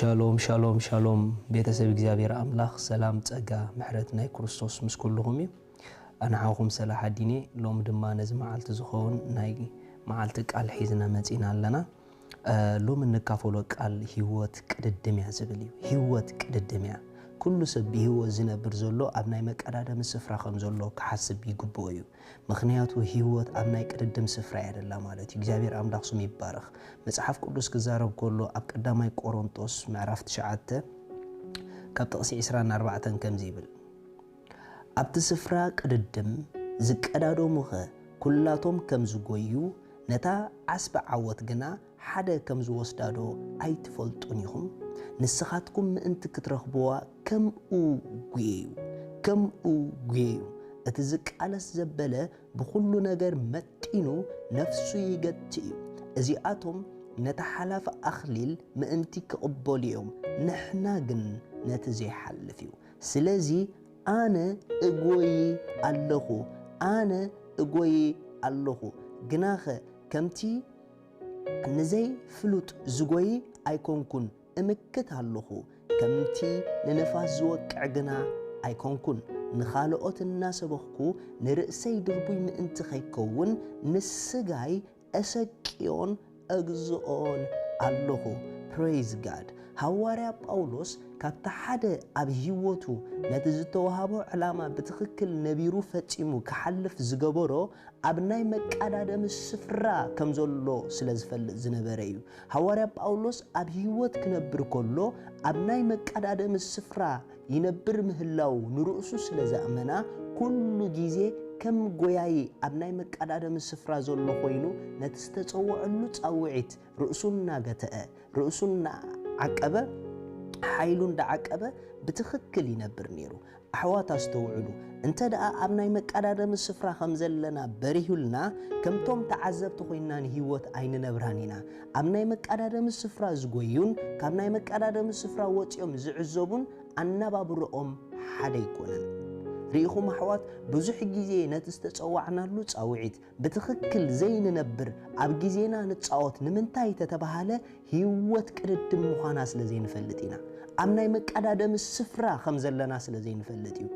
شالوم شالوم شالوم بيتسب እግዚአብሔር አምላኽ ሰላም ጸጋ ምሕረት ናይ ክርስቶስ ምስ ኩልኹም ኣና ሓኹም ሰላሕ ዲኔ ሎም ድማ ነዚ መዓልቲ ዝኸውን ናይ መዓልቲ ቃል ሒዝና መጺና ኣለና ሎም እንካፈሎ ቃል ህይወት ቅድድምያ ዝብል እዩ ህይወት ቅድድምያ ኩሉ ሰብ ህይወት ዝነብር ዘሎ ኣብ ናይ መቀዳደም ስፍራ ከም ዘሎ ክሓስብ ይግብኦ እዩ ምኽንያቱ ህይወት ኣብ ናይ ቅድድም ስፍራ አይደላ ማለት እዩ እግዚአብሔር አምላኽ ስሙ ይባረኽ መጽሐፍ ቅዱስ ክዛረብ ከሎ ኣብ ቀዳማይ ቆሮንቶስ ምዕራፍ 9 ካብ ጥቕሲ 24 ከምዚ ይብል ኣብቲ ስፍራ ቅድድም ዝቀዳዶሙኸ ኩላቶም ከም ዝጎዩ ነታ ዓስበ ዓወት ግና ሓደ ከም ዝወስዳዶ ኣይትፈልጡን ኢኹም ንስኻትኩም ምእንቲ ክትረኽብዋ ከምኡ ጉየዩ እቲ ዝቃለስ ዘበለ ብኩሉ ነገር መጢኑ ነፍሱ ይገትእ እዚኣቶም ነታ ሓላፍ ኣኽሊል ምእንቲ ክቕበሉ እዮም ንሕና ግን ነቲ ዘይሓልፍ እዩ ስለዚ ኣነ እጎይ ኣለኹ ግናኸ ከምቲ ንዘይ ፍሉጥ ዝጎይ ኣይኮንኩን እምክት ኣለኹ ከምቲ ንነፋስ ዝወቅዕ ግና ኣይኮንኩን ንኻልኦት እናሰበኽኩ ንርእሰይ ድርቡይ ምእንቲ ኸይከውን ንስጋይ እሰቂዮን እግዝኦን ኣለኹ praise God ሐዋርያ ጳውሎስ ካብታ ሓደ ኣብ ህይወቱ ነቲ ዝተዋሃቦ ዕላማ ብትኽክል ነቢሩ ፈጺሙ ክሓልፍ ዝገበሮ ኣብ ናይ መቃዳደም ስፍራ ከም ዘሎ ስለ ዝፈልጥ ዝነበረ እዩ ሐዋርያ ጳውሎስ ኣብ ህይወት ክነብር ከሎ ኣብ ናይ መቃዳደም ስፍራ ይነብር ምህላው ንርእሱ ስለ ዘኣመና ኩሉ ጊዜ ከም ጎያይ ኣብ ናይ መቃዳደም ስፍራ ዘሎ ኮይኑ ነቲ ዝተጸውዐሉ ጻውዒት ርእሱና ገተአ ርእሱና ዓቀበ ሓይሉን ዳዓቀበ ብትኽክል ይነብር ነይሩ ኣሕዋት ኣስተውዕሉ እንተ ደኣ ኣብ ናይ መቃዳደም ስፍራ ከም ዘለና በሪሁልና ከምቶም ተዓዘብቲ ኮይንና ንህይወት ኣይንነብራን ኢና ኣብ ናይ መቃዳደም ስፍራ ዝጎዩን ካብ ናይ መቃዳደም ስፍራ ወፂኦም ዝዕዘቡን ኣነባብሮኦም ሓደ ይኮነን ريخو محوات بزح جيزي نتستوعنالو تصاوعيت بتخكل زين نبر اب جيزينا نتصاوت نمنتاي تتبهاله هيوت قددم مخاناس لزين فلتينا امناي مقادادم السفرا خمزلنا سلازين فلتيو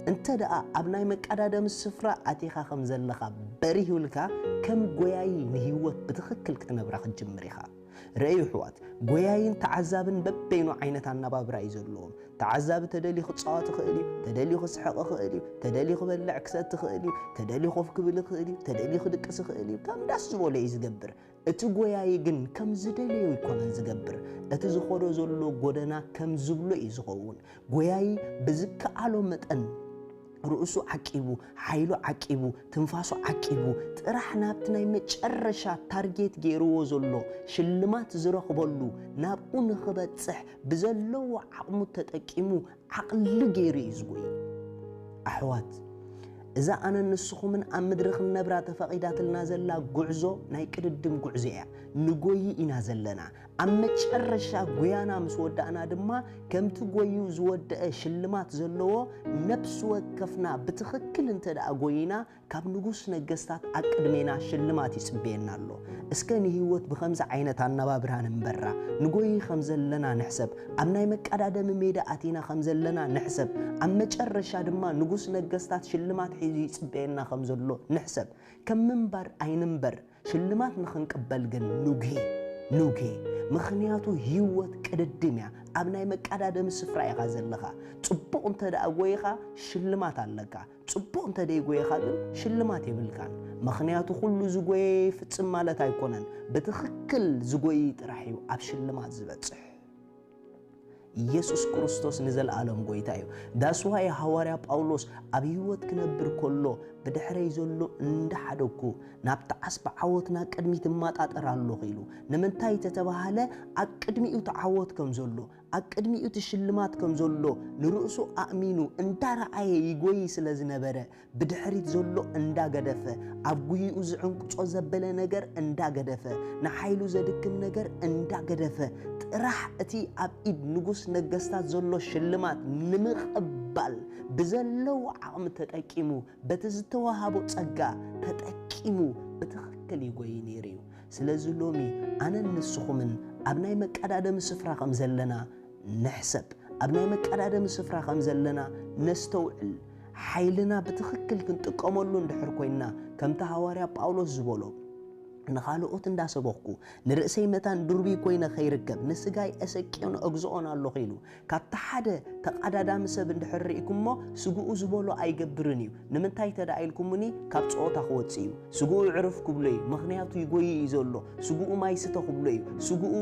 انت دا ابناي مقادادم السفرا اتيخا خمزلخا بريهولكا كم غوياي نهيوت بتخكل كتنبرا خجمريخا رأي حوات غوياين تعذابن ببينو عينت النبابرا يزلوهم تعذاب تدلي خصات خالي تدلي خصحق خالي تدلي خبلع كسات خالي تدلي خوف كبل خالي تدلي خدقس خالي كم داس ولا يزغبر اتو غوياي جن كم زدليو يكون زغبر اتو زخورو زلو غودنا كم زبلو يزخون غوياي بزكالو متن رؤسو عقيبو حيلو عقيبو تنفاسو عقيبو طرحنا بتناي مچرشا تارجت غيرو زلو شلمات زرخبلو نابو نخبصح بزلو عقمو تطقيمو عقل غير يزغوي احوات اذا انا نسخو من امدرخ النبرا تفقيدات لنا زلا غعزو ناي قددم غعزيا نغوي انا زلنا امچرشا غيانا مسودانا دما كمت غويو زوده شلمات زلو نفس وكفنا بتخكل انت دا غوينا كاب نغوس نغستات اقدمينا شلمات يصبينالو اسكني هيوت بخمس عينت انبابران انبرا نغوي خمزلنا نحسب امناي مقادادم ميدا اتينا خمزلنا نحسب امچرشا دما نغوس نغستات شلمات حيزي صبينا خمزلو نحسب كم منبر ايننبر شلمات نخنقبل جن نوغي مخنياتو هيوت قددميا ابناي مقادادم سفرا يغازلخا صبو انت دا غويخا شلمات አለካ ጽቦ እንተ ደይ ጎይኻ ግን ሽልማት ይብልካን ምኽንያቱ ሁሉ ዝጎይ ፍጽም ማለት አይኮነን በትክክል ዝጎይ ጥራዩ ኣብ ሽልማት ዝበጽሕ ኢየሱስ ክርስቶስ ንዘል ዓለም ጎይታዩ ዳስዋ የሐዋርያ ጳውሎስ ኣብ ህይወት ክነብር ከሎ በድሕረይ ዘሎ እንዳሓደኩ ናብታ ዓስበ ዓወትና ቅድሚት ማጣጠር ኣሎ ኺሉ ንምንታይ ተተባሃለ ኣቅድሚኡ ተዓወት ከም ዘሎ ኣቅድሚኡ ተሽልማት ከም ዘሎ ንርእሱ ኣእሚኑ እንዳራኣየ ይጎይ ስለ ዝነበረ በድሕሪት ዘሎ እንዳገደፈ ኣብ ጉይኡ ዝዕንቅጾ ዘበለ ነገር እንዳገደፈ ንሓይሉ ዘድክም ነገር እንዳገደፈ ጥራሕ እቲ ኣብ ኢድ ንጉስ ነገስታት ዘሎ ሽልማት ንምቕባል بزلو عقم تتأكيمو بتزتوهابو تصقا تتأكيمو بتخكل يقوي نيريو سلازلومي أنا نسخو من أبناي مقادم سفرة خم زلنا نحسب أبناي مقادم سفرة خم زلنا نستوعل حيلنا بتخكل كنت قملون دحر كوينا كم تهواريا باولوس زبولو نخالقوت እንዳሰበኩ ንርእሰይ መታን ድርቢ ኮይነ ኸይርከብ ንስጋይ አሰቂውን እግዝኦን አሎ ኺሉ ካብታ ሓደ ተቃዳዳም ሰብ እንድሕርኢኩሞ ስጉኡ ዝበሎ አይገብርን እዩ ንምንታይ ተዳኢልኩምኒ ካብ ጾታ ክወጽ እዩ ስጉኡ ዕርፍ ክብሎ እዩ ምኽንያቱ ይጎይ ዘሎ ስጉኡ ማይስተ ክብሎ እዩ ስጉኡ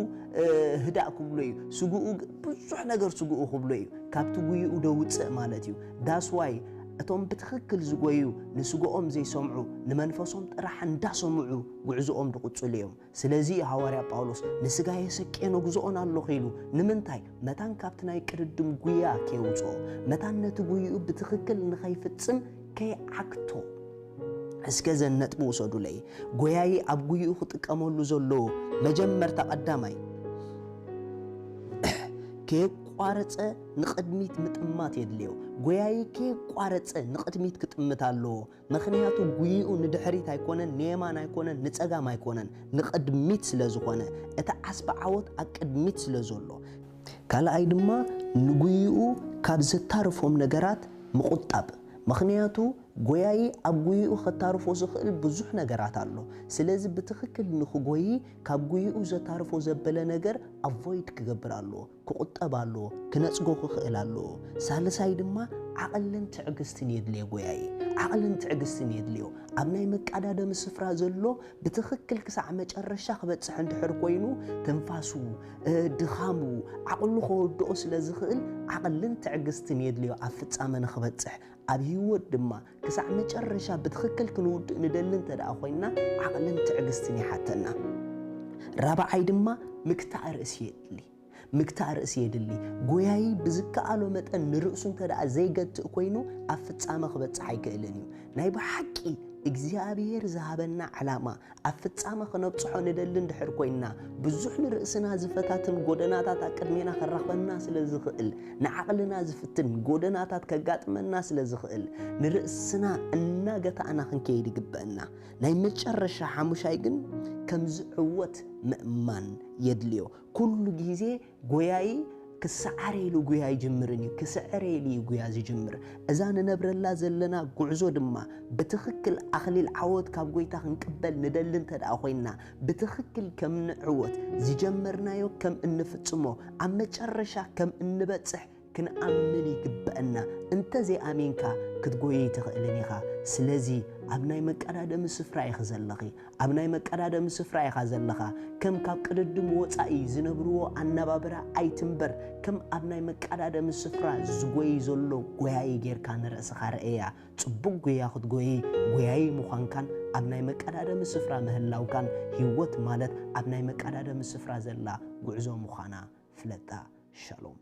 ህዳእ ክብሎ እዩ ስጉኡ ብዙሕ ነገር ስጉኡ ክብሎ እዩ ካብቲ ጉይኡ ደውጽእ ማለት እዩ ዳስ ዋይ እቶም ብትኽክል ዝጎዩ ንስጎኦም ዘይሰምዑ ንመንፈሶም ጥራሕ እንዳሰምዑ ጉዕዞኦም ድቁጽል እዮም ስለዚ ሐዋርያ ጳውሎስ ንስጋዬ ሰቄኖ ጉዞኦን አሎ ኺሉ ንምንታይ መታን ካብቲ ናይ ቅድድም ጉያ ከይውጾ መታን ነቲ ጉይኡ ብትኽክል ንኸይፍጽም ከይዓክቶ እስከ ዘነጥቡ ወሰዱለይ ጎያይ ኣብ ጉይኡ ክጥቀመሉ ዘሎ መጀመርታ ቀዳማይ ቋረጸ ንቅድሚት ምጥማት የድልዮ ጎያይ ቋረጸ ንቅድሚት ክትምት አሎ ምኽንያቱ ጉይኡ ንድሕሪት አይኮነን ንየማን አይኮነን ንጸጋም አይኮነን ንቅድሚት ስለዝኾነ እታ ዓስበዓወት አቅድሚት ስለዘሎ ካልኣይ ድማ ንጉይኡ ካብ ዘታርፎም ነገራት ምቁጣብ ምኽንያቱ ጎያይ ኣብ ጉይኡ ክታርፎ ዝኽእል ብዙሕ ነገራት አሎ ስለዚ ብትኽክል ንኽጎይ ካብ ጉይኡ ዘታርፎ ዘበለ ነገር አቮይድ ክገብር አሎ ክቁጠብ አሎ ክነጽጎ ክኽእል አሎ ሳልሳይ ድማ ዓቕልን ትዕግስትን የድልዮ ጎያይ ዓቕልን ትዕግስትን የድልዮ ኣብ ናይ መቃዳደም ስፍራ ዘሎ ብትኽክል ክሳዕ መጨረሻ ክበጽሕ እንድሕር ኮይኑ ተንፋሱ ድኻሙ ዓቕሉ ክወድኦ ስለዝኽእል ዓቕልን ትዕግስትን የድልዮ ኣብ ፍጻመ ንኽበጽሕ ኣብ ህይወት ድማ ክሳዕ መጨረሻ ብትኽክል ክንውድእ ንደልን ተደኣ ኮይና ዓቕልን ትዕግስትን ይሓተና ራብዓይ ድማ ምክታእ ርእሲ የድሊ ምክታእ ርእሲ የድሊ ጎያይ ብዝከኣሎ መጠን ንርእሱ ተደኣ ዘይገትእ ኮይኑ ኣብ ፍጻመ ክበጽሕ ኣይክእልን እዩ ናይ ብሓቂ እግዚአብሔር ዝሃበና ዓላማ ኣብ ፍጻመ ክነብጽሖ ንደልን ድሕር ኮይና ብዙሕ ንርእስና ዝፈታትን ጎደናታት ኣቅድሜና ከራኽበና ስለዝኽእል ንዓቕልና ዝፍትን ጎደናታት ከጋጥመና ስለዝኽእል ንርእስና እናገታእና ክንከይድ ይግበአና ናይ መጨረሻ ሓሙሻይ ግን ከም ዝዕወት ምእማን የድልዮ ኩሉ ግዜ ጎያይ ክሰዓረሉ ጉያ ይጅምርኒ ክሰዓረሉ ጉያ ዝጅምር እዛ ንነብረላ ዘለና ጉዕዞ ድማ ብትኽክል ኣኽሊል ዓወት ካብ ጎይታ ክንቅበል ንደልን ተደኣ ኮይና ብትኽክል ከም ንዕወት ዝጀመርናዮ ከም እንፍጽሞ ኣብ መጨረሻ ከም እንበጽሕ ክንኣምን ይግበአና እንተ ዘይኣሚንካ ክትጎይ ትኽእልን ኢኻ ስለዚ ኣብ ናይ መቀዳደም ስፍራ ኢኻ ዘለኺ ኣብ ናይ መቀዳደም ስፍራ ኢኻ ዘለኻ ከም ካብ ቅድድም ወጻኢ ዝነብርዎ ኣነባብራ ኣይትንበር ከም ኣብ ናይ መቀዳደም ስፍራ ዝጎይ ዘሎ ጎያይ ጌርካ ንርእስኻ ርአያ ጽቡቕ ጎያ ክትጎይ ጎያይ ምዃንካን ኣብ ናይ መቀዳደም ስፍራ ምህላውካን ህይወት ማለት ኣብ ናይ መቀዳደም ስፍራ ዘላ ጉዕዞ ምዃና ፍለጣ ሻሎም